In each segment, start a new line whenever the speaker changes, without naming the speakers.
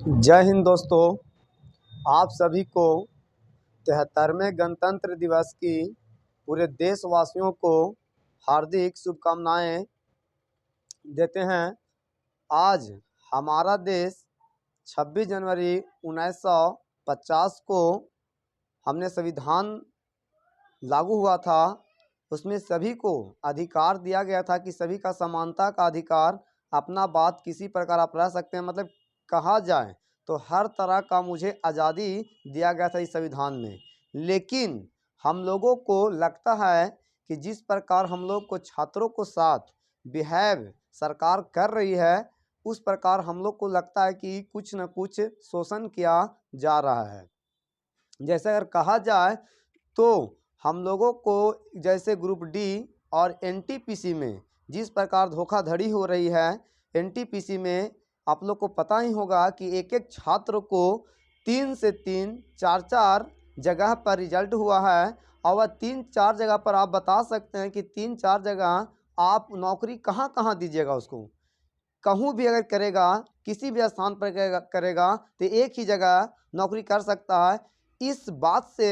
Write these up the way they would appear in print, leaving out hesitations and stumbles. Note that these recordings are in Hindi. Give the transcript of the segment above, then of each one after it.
जय हिंद दोस्तों। आप सभी को 73वें गणतंत्र दिवस की पूरे देशवासियों को हार्दिक शुभकामनाएं देते हैं। आज हमारा देश 26 जनवरी 1950 को हमने संविधान लागू हुआ था। उसमें सभी को अधिकार दिया गया था कि सभी का समानता का अधिकार, अपना बात किसी प्रकार आप रह सकते हैं, मतलब कहा जाए तो हर तरह का मुझे आज़ादी दिया गया था इस संविधान में। लेकिन हम लोगों को लगता है कि जिस प्रकार हम लोग को छात्रों को साथ बिहेव सरकार कर रही है, उस प्रकार हम लोग को लगता है कि कुछ न कुछ शोषण किया जा रहा है। जैसे अगर कहा जाए तो हम लोगों को जैसे ग्रुप डी और एनटीपीसी में जिस प्रकार धोखाधड़ी हो रही है, एनटीपीसी में आप लोग को पता ही होगा कि एक एक छात्र को 3 से 3, 4 जगह पर रिजल्ट हुआ है। और वह 3-4 जगह पर आप बता सकते हैं कि 3-4 जगह आप नौकरी कहाँ कहाँ दीजिएगा उसको। कहूँ भी अगर करेगा, किसी भी स्थान पर करेगा तो एक ही जगह नौकरी कर सकता है। इस बात से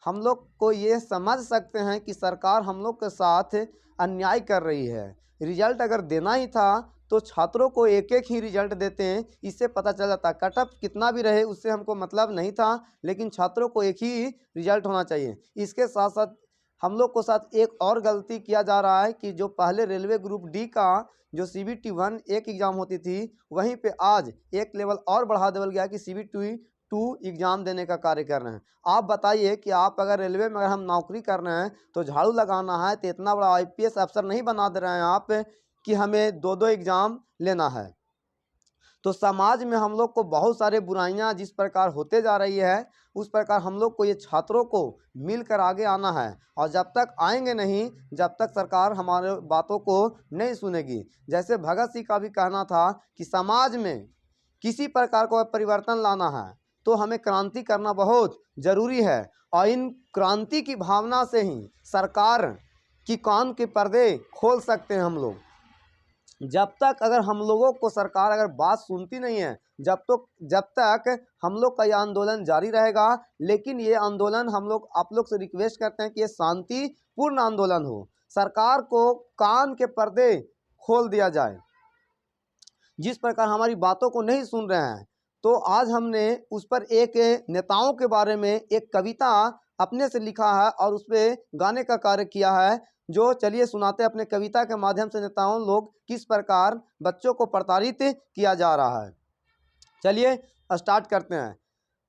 हम लोग को ये समझ सकते हैं कि सरकार हम लोग के साथ अन्याय कर रही है। रिजल्ट अगर देना ही था तो छात्रों को एक एक ही रिजल्ट देते हैं, इससे पता चल जाता। कट ऑफ कितना भी रहे उससे हमको मतलब नहीं था, लेकिन छात्रों को एक ही रिजल्ट होना चाहिए। इसके साथ साथ हम लोग को साथ एक और गलती किया जा रहा है कि जो पहले रेलवे ग्रुप डी का जो CBT 1 एक एग्ज़ाम होती थी, वहीं पे आज एक लेवल और बढ़ा दिया गया कि CBT 2 एग्ज़ाम देने का कार्य कर रहे हैं। आप बताइए कि आप अगर रेलवे में अगर हम नौकरी कर रहे हैं तो झाड़ू लगाना है तो इतना बड़ा IPS अफसर नहीं बना दे रहे हैं आप कि हमें 2-2 एग्ज़ाम लेना है। तो समाज में हम लोग को बहुत सारे बुराइयां जिस प्रकार होते जा रही है, उस प्रकार हम लोग को ये छात्रों को मिलकर आगे आना है। और जब तक आएंगे नहीं, जब तक सरकार हमारे बातों को नहीं सुनेगी। जैसे भगत सिंह का भी कहना था कि समाज में किसी प्रकार का परिवर्तन लाना है तो हमें क्रांति करना बहुत ज़रूरी है। और इन क्रांति की भावना से ही सरकार की कान के पर्दे खोल सकते हैं हम लोग। जब तक अगर हम लोगों को सरकार अगर बात सुनती नहीं है, जब तक हम लोग का ये आंदोलन जारी रहेगा। लेकिन ये आंदोलन हम लोग आप लोग से रिक्वेस्ट करते हैं कि ये शांतिपूर्ण आंदोलन हो, सरकार को कान के पर्दे खोल दिया जाए। जिस प्रकार हमारी बातों को नहीं सुन रहे हैं, तो आज हमने उस पर एक नेताओं के बारे में एक कविता अपने से लिखा है और उस पर गाने का कार्य किया है। जो चलिए सुनाते अपने कविता के माध्यम से नेताओं लोग किस प्रकार बच्चों को प्रताड़ित किया जा रहा है। चलिए स्टार्ट करते हैं।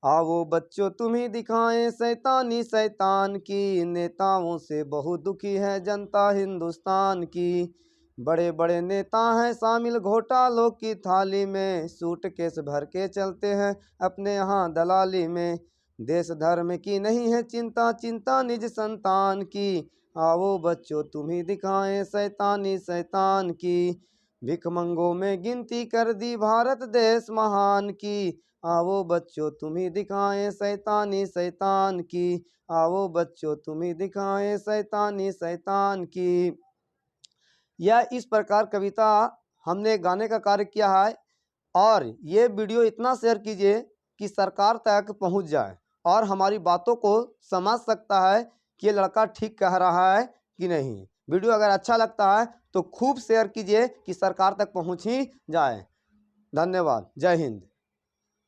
आओ बच्चों तुम ही दिखाएं शैतानी शैतान की, नेताओं से बहुत दुखी है जनता हिंदुस्तान की। बड़े बड़े नेता हैं शामिल घोटालों की थाली में, सूटकेस भर के चलते हैं अपने यहाँ दलाली में। देश धर्म की नहीं है चिंता, चिंता निज संतान की। आओ बच्चों तुम ही दिखाएं शैतानी शैतान की। भिखमंगों में गिनती कर दी भारत देश महान की। आओ बच्चों तुम ही दिखाएं शैतानी शैतान की। आओ बच्चों तुम ही दिखाएं शैतानी शैतान की। यह इस प्रकार कविता हमने गाने का कार्य किया है। और ये वीडियो इतना शेयर कीजिए कि सरकार तक पहुंच जाए और हमारी बातों को समझ सकता है कि ये लड़का ठीक कह रहा है कि नहीं। वीडियो अगर अच्छा लगता है तो खूब शेयर कीजिए कि सरकार तक पहुंच ही जाए। धन्यवाद। जय हिंद।